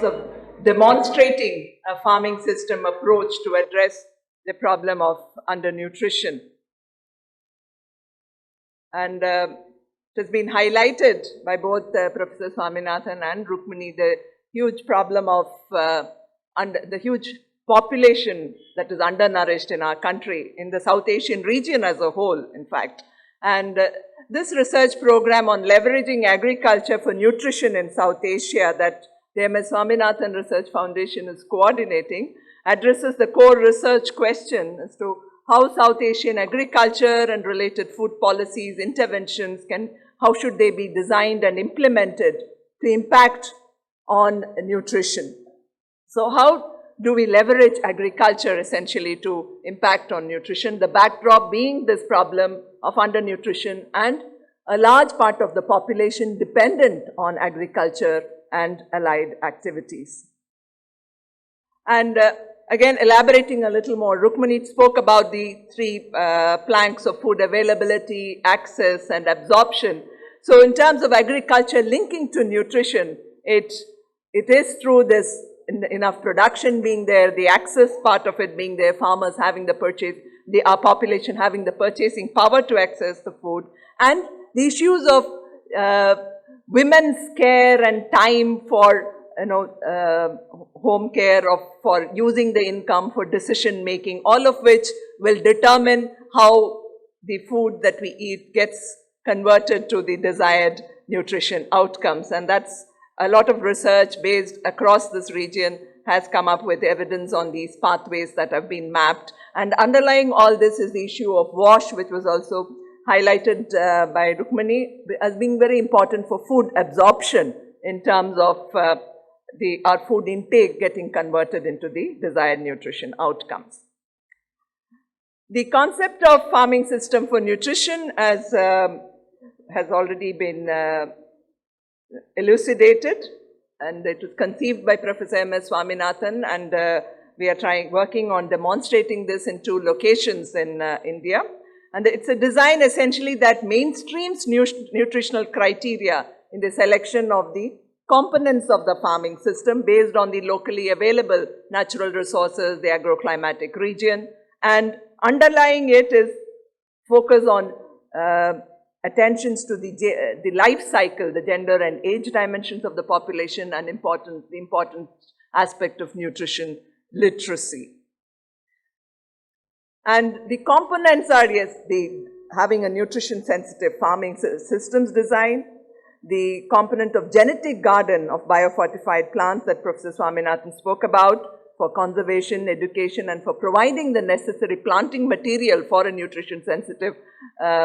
lines of demonstrating a farming system approach to address the problem of undernutrition. And it has been highlighted by both Professor Swaminathan and Rukmini, the huge problem of the huge population that is undernourished in our country, in the South Asian region as a whole, in fact. And this research program on leveraging agriculture for nutrition in South Asia that the MS Swaminathan Research Foundation is coordinating addresses the core research question as to how South Asian agriculture and related food policies, interventions how should they be designed and implemented to impact on nutrition. So how do we leverage agriculture essentially to impact on nutrition? The backdrop being this problem of undernutrition and a large part of the population dependent on agriculture and allied activities. And again, elaborating a little more, Rukmini spoke about the three planks of food availability, access, and absorption. So in terms of agriculture linking to nutrition, it is through this enough production being there, the access part of it being there, farmers having the purchase, our population having the purchasing power to access the food, and the issues of women's care and time for home care, for using the income for decision making, all of which will determine how the food that we eat gets converted to the desired nutrition outcomes. And that's a lot of research based across this region has come up with evidence on these pathways that have been mapped. And underlying all this is the issue of WASH, which was also highlighted by Rukmini as being very important for food absorption in terms of our food intake getting converted into the desired nutrition outcomes. The concept of farming system for nutrition has already been elucidated, and it was conceived by Professor M.S. Swaminathan, and we are working on demonstrating this in 2 locations in India. And it's a design essentially that mainstreams nutritional criteria in the selection of the components of the farming system based on the locally available natural resources, the agroclimatic region, and underlying it is focus on attentions to the life cycle, the gender and age dimensions of the population, and the important aspect of nutrition literacy. And the components are, yes, having a nutrition sensitive farming systems design, the component of genetic garden of biofortified plants that Professor Swaminathan spoke about for conservation, education, and for providing the necessary planting material for a nutrition sensitive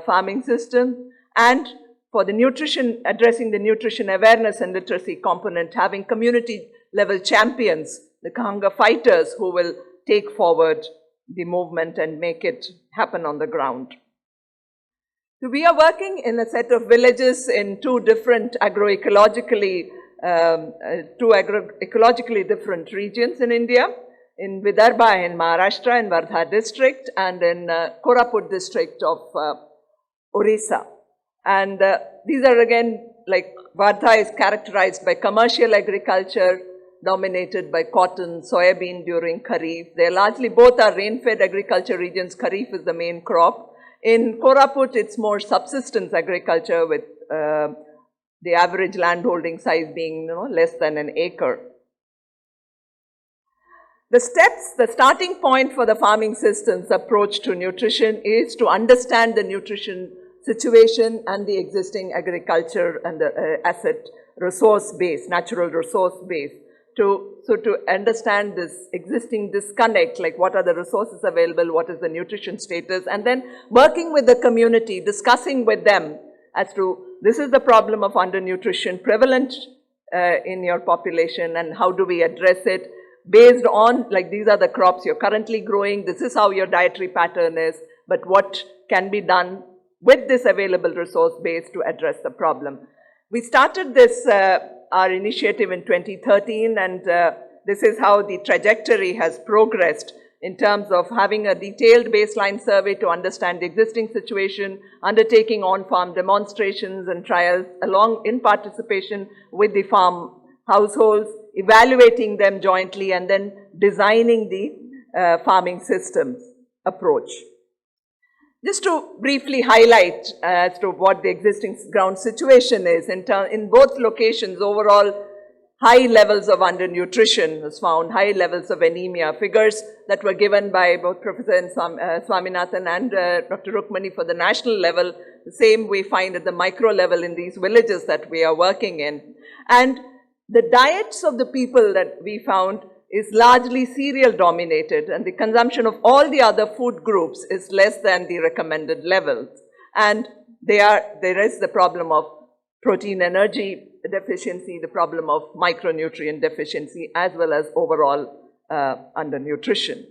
farming system, and for the nutrition, addressing the nutrition awareness and literacy component, having community level champions, the hunger fighters who will take forward the movement and make it happen on the ground. So we are working in a set of villages in 2 different ecologically different regions in India, in Vidarbha in Maharashtra, in Wardha district, and in Koraput district of Orissa. And these are again, like Wardha is characterized by commercial agriculture dominated by cotton, soybean during Kharif. They're largely, both are rain-fed agriculture regions. Kharif is the main crop. In Koraput, it's more subsistence agriculture with the average landholding size being less than an acre. The starting point for the farming systems approach to nutrition is to understand the nutrition situation and the existing agriculture and the asset resource base, natural resource base. So to understand this existing disconnect, like what are the resources available, what is the nutrition status, and then working with the community, discussing with them as to this is the problem of undernutrition prevalent in your population, and how do we address it based on, like, these are the crops you're currently growing, this is how your dietary pattern is, but what can be done with this available resource base to address the problem. We started this, our initiative in 2013, and this is how the trajectory has progressed in terms of having a detailed baseline survey to understand the existing situation, undertaking on-farm demonstrations and trials along in participation with the farm households, evaluating them jointly, and then designing the farming systems approach. Just to briefly highlight as to what the existing ground situation is, in both locations, overall high levels of undernutrition was found, high levels of anemia. Figures that were given by both Professor Swaminathan and Dr. Rukmani for the national level, the same we find at the micro level in these villages that we are working in. And the diets of the people that we found is largely cereal dominated, and the consumption of all the other food groups is less than the recommended levels. And there is the problem of protein energy deficiency, the problem of micronutrient deficiency, as well as overall undernutrition.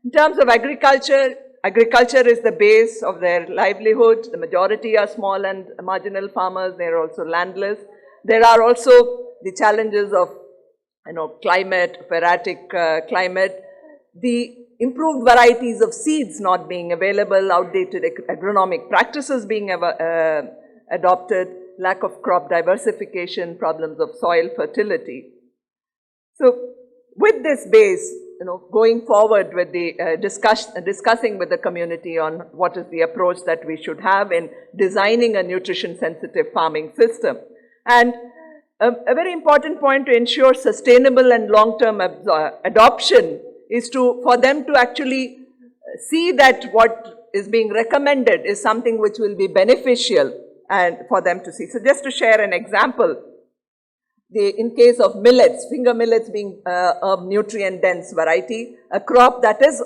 In terms of agriculture, agriculture is the base of their livelihood. The majority are small and marginal farmers. They are also landless. There are also the challenges of climate, erratic climate, the improved varieties of seeds not being available, outdated agronomic practices being adopted, lack of crop diversification, problems of soil fertility. So with this base, going forward with the discussing with the community on what is the approach that we should have in designing a nutrition sensitive farming system. And a very important point to ensure sustainable and long-term adoption is for them to actually see that what is being recommended is something which will be beneficial and for them to see. So just to share an example, in case of millets, finger millets being a nutrient-dense variety, a crop that is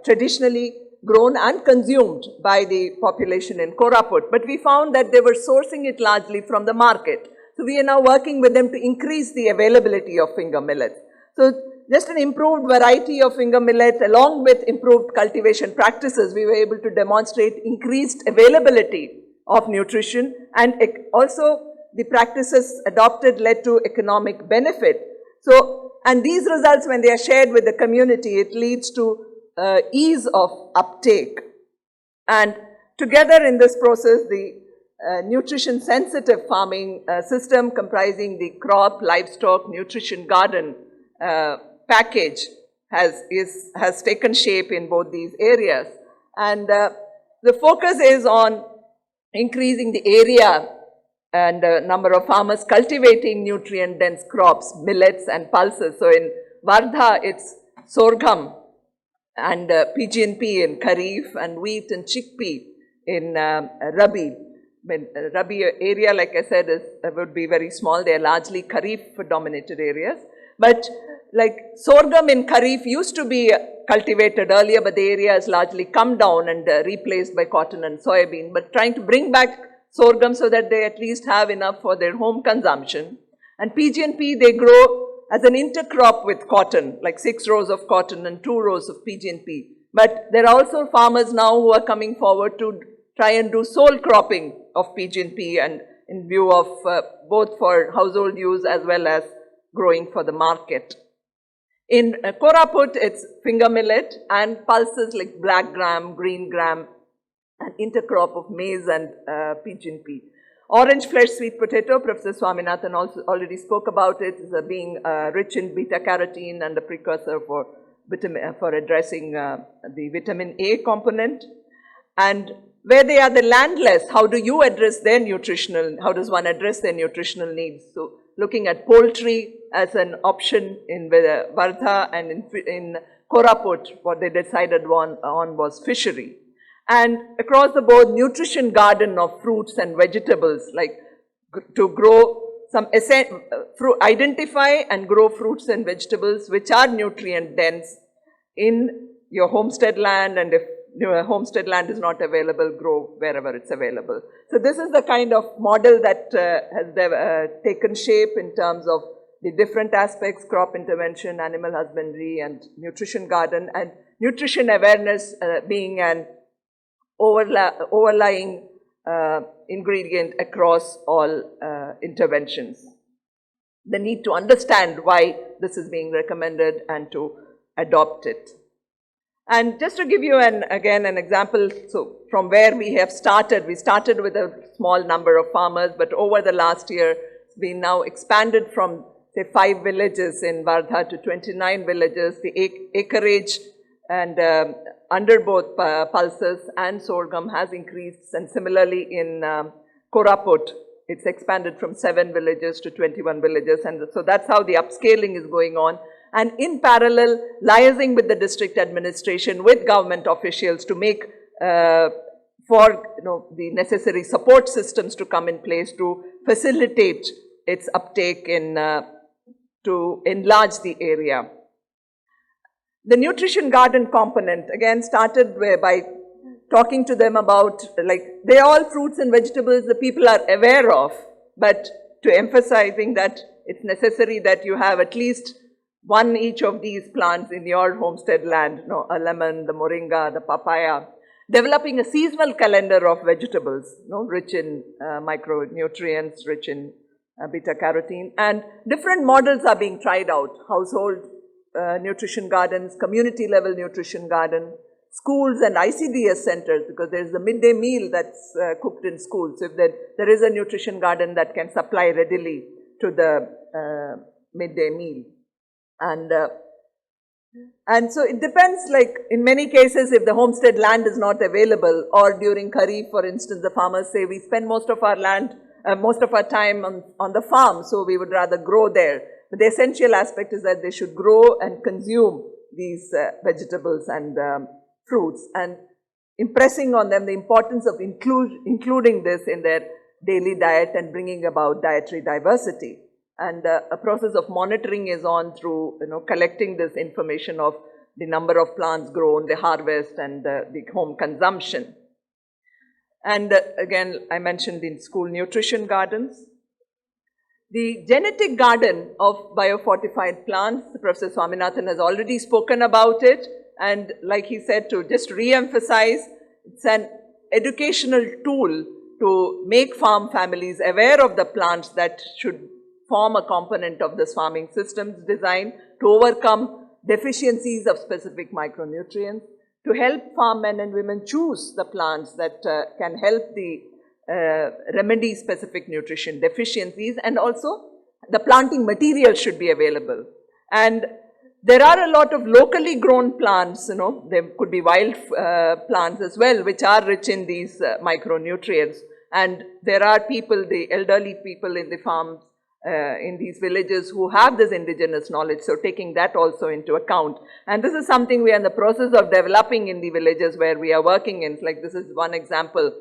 traditionally grown and consumed by the population in Koraput, but we found that they were sourcing it largely from the market. So we are now working with them to increase the availability of finger millet. So just an improved variety of finger millet along with improved cultivation practices, we were able to demonstrate increased availability of nutrition, and also the practices adopted led to economic benefit. So, and these results, when they are shared with the community, it leads to ease of uptake. And together in this process, the nutrition sensitive farming system comprising the crop, livestock, nutrition garden package has taken shape in both these areas. And the focus is on increasing the area and number of farmers cultivating nutrient dense crops, millets and pulses. So in Vardha, it's sorghum and PGNP in Kharif, and wheat and chickpea in Rabi. Rabi area, like I said, would be very small. They are largely Kharif dominated areas. But like sorghum in Kharif used to be cultivated earlier, but the area has largely come down and replaced by cotton and soybean. But trying to bring back sorghum so that they at least have enough for their home consumption. And PGNP, they grow as an intercrop with cotton, like 6 rows of cotton and 2 rows of PGNP. But there are also farmers now who are coming forward to try and do sole cropping of PGNP, and in view of both for household use as well as growing for the market. In Koraput, it's finger millet and pulses like black gram, green gram, an intercrop of maize and PGNP. Orange flesh sweet potato, Professor Swaminathan also already spoke about it, is being rich in beta-carotene and a precursor for addressing the vitamin A component. And where they are the landless, how do you address their how does one address their nutritional needs? So looking at poultry as an option in Vardha, and in Koraput, what they decided on was fishery. And across the board, nutrition garden of fruits and vegetables, like to grow some identify and grow fruits and vegetables which are nutrient dense in your homestead land, and if your homestead land is not available, grow wherever it's available. So this is the kind of model that has taken shape in terms of the different aspects: crop intervention, animal husbandry, and nutrition garden, and nutrition awareness being an overlying ingredient across all interventions. The need to understand why this is being recommended and to adopt it. And just to give you again an example, so from where we have started, we started with a small number of farmers, but over the last year, it's been now expanded from say 5 villages in Wardha to 29 villages. The acreage and under both pulses and sorghum has increased, and similarly in Koraput, it's expanded from 7 villages to 21 villages, and so that's how the upscaling is going on. And in parallel, liaising with the district administration, with government officials to make for the necessary support systems to come in place to facilitate its uptake in to enlarge the area. The nutrition garden component again started by talking to them about, like, they're all fruits and vegetables the people are aware of, but to emphasizing that it's necessary that you have at least one each of these plants in your homestead land, a lemon, the moringa, the papaya, developing a seasonal calendar of vegetables, rich in micronutrients, rich in beta-carotene, and different models are being tried out: household nutrition gardens, community level nutrition garden, schools and ICDS centers, because there's the midday meal that's cooked in schools. So if there is a nutrition garden that can supply readily to the midday meal. And so it depends, like in many cases, if the homestead land is not available, or during Kharif, for instance, the farmers say we spend most of our land, most of our time on the farm, so we would rather grow there. But the essential aspect is that they should grow and consume these vegetables and fruits, and impressing on them the importance of including this in their daily diet and bringing about dietary diversity. And a process of monitoring is on through collecting this information of the number of plants grown, the harvest, and the home consumption. And again, I mentioned in school nutrition gardens. The genetic garden of biofortified plants, Professor Swaminathan has already spoken about it, and like he said, to just re-emphasize, it's an educational tool to make farm families aware of the plants that should form a component of this farming systems design, to overcome deficiencies of specific micronutrients, to help farm men and women choose the plants that can help the remedy specific nutrition deficiencies, and also the planting material should be available. And there are a lot of locally grown plants, there could be wild plants as well, which are rich in these micronutrients. And there are people, the elderly people in the farms, in these villages who have this indigenous knowledge, so taking that also into account. And this is something we are in the process of developing in the villages where we are working in. Like this is one example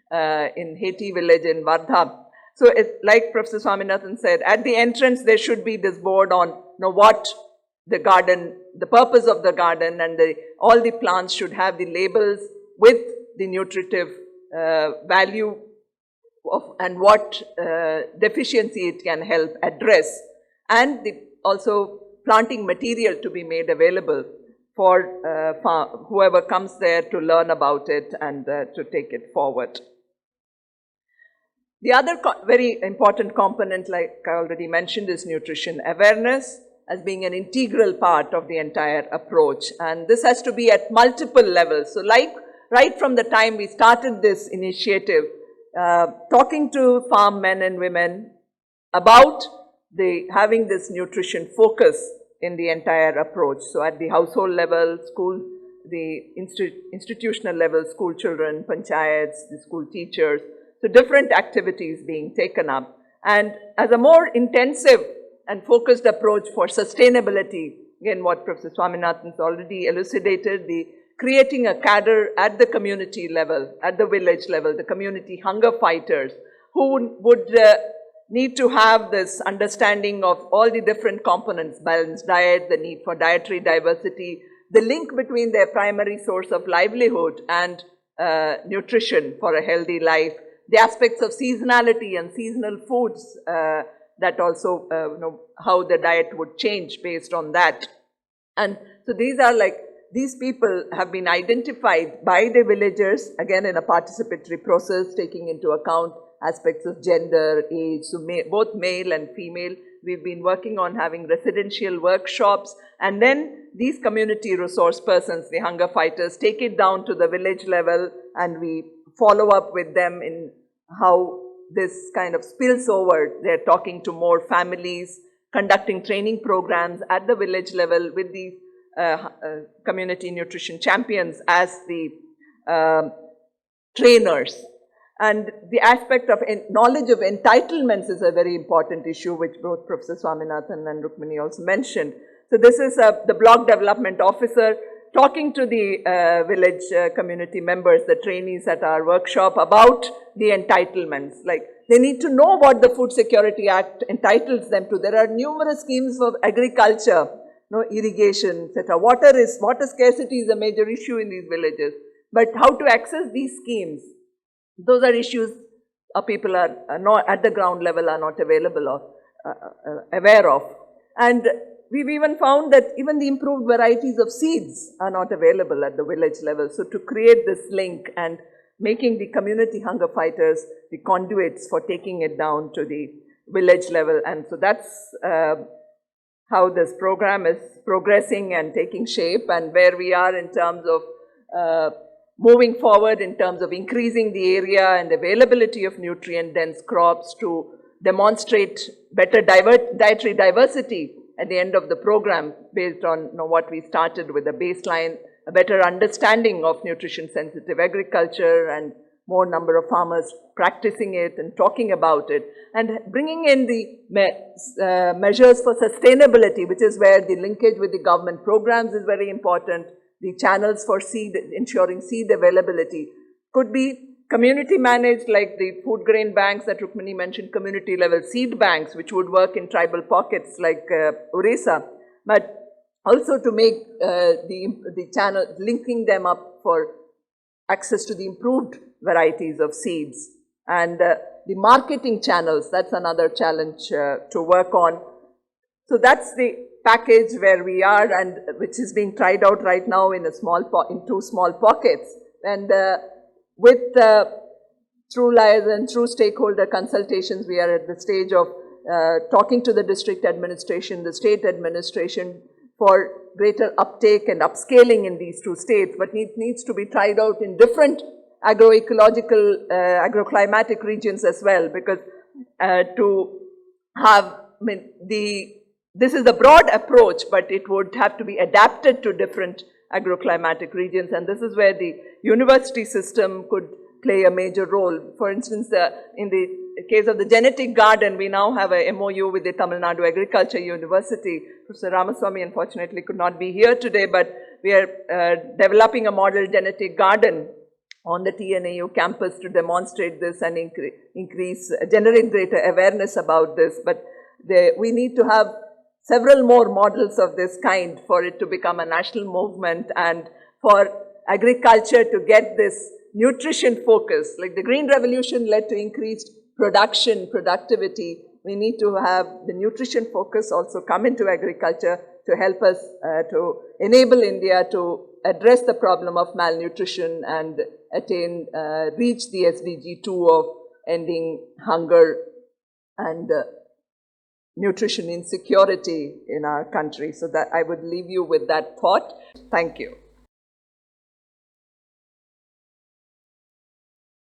in Haiti village in Wardha. So it's like Professor Swaminathan said, at the entrance there should be this board on what the garden, the purpose of the garden, and all the plants should have the labels with the nutritive value of, and what deficiency it can help address, and also planting material to be made available for whoever comes there to learn about it and to take it forward. The other very important component, like I already mentioned, is nutrition awareness as being an integral part of the entire approach. And this has to be at multiple levels. So like right from the time we started this initiative, talking to farm men and women about having this nutrition focus in the entire approach. So at the household level, school, the institutional level, school children, panchayats, the school teachers, so different activities being taken up. And as a more intensive and focused approach for sustainability, again what Professor Swaminathan has already elucidated, creating a cadre at the community level, at the village level, the community hunger fighters, who would need to have this understanding of all the different components: balanced diet, the need for dietary diversity, the link between their primary source of livelihood and nutrition for a healthy life, the aspects of seasonality and seasonal foods, that also, how the diet would change based on that. And so these people have been identified by the villagers, again in a participatory process, taking into account aspects of gender, age, so both male and female. We've been working on having residential workshops, and then these community resource persons, the hunger fighters, take it down to the village level, and we follow up with them in how this kind of spills over. They're talking to more families, conducting training programs at the village level with these community nutrition champions as the trainers. And the aspect of knowledge of entitlements is a very important issue, which both Professor Swaminathan and Rukmini also mentioned. So this is the block development officer talking to the village community members, the trainees at our workshop, about the entitlements. Like, they need to know what the Food Security Act entitles them to. There are numerous schemes for agriculture, irrigation, etc. Water scarcity is a major issue in these villages. But how to access these schemes? Those are issues people are not at the ground level are not available or aware of. And we've even found that even the improved varieties of seeds are not available at the village level. So to create this link and making the community hunger fighters the conduits for taking it down to the village level. And so that's how this program is progressing and taking shape, and where we are in terms of moving forward in terms of increasing the area and availability of nutrient-dense crops to demonstrate better dietary diversity at the end of the program, based on what we started with, a baseline, a better understanding of nutrition-sensitive agriculture, and more number of farmers practicing it and talking about it, and bringing in the measures for sustainability, which is where the linkage with the government programs is very important. The channels for seed, ensuring seed availability, could be community managed, like the food grain banks that Rukmini mentioned, community level seed banks, which would work in tribal pockets like Orissa, but also to make the channel, linking them up for access to the improved varieties of seeds. And the marketing channels, that's another challenge to work on. So that's the package where we are, and which is being tried out right now in two small pockets. And with through liaison, through stakeholder consultations, we are at the stage of talking to the district administration, the state administration, for greater uptake and upscaling in these two states. But it needs to be tried out in different agroecological, agroclimatic regions as well, because to have, this is the broad approach, but it would have to be adapted to different agroclimatic regions, and this is where the university system could play a major role. For instance, in the case of the genetic garden, we now have a MOU with the Tamil Nadu Agriculture University. Professor Ramaswamy unfortunately could not be here today, but we are developing a model genetic garden on the TNAU campus to demonstrate this and generate greater awareness about this. But we need to have several more models of this kind for it to become a national movement, and for agriculture to get this nutrition focus. Like the Green Revolution led to increased productivity. We need to have the nutrition focus also come into agriculture to help us to enable India to address the problem of malnutrition and reach the SDG 2 of ending hunger and nutrition insecurity in our country. So that I would leave you with that thought. Thank you.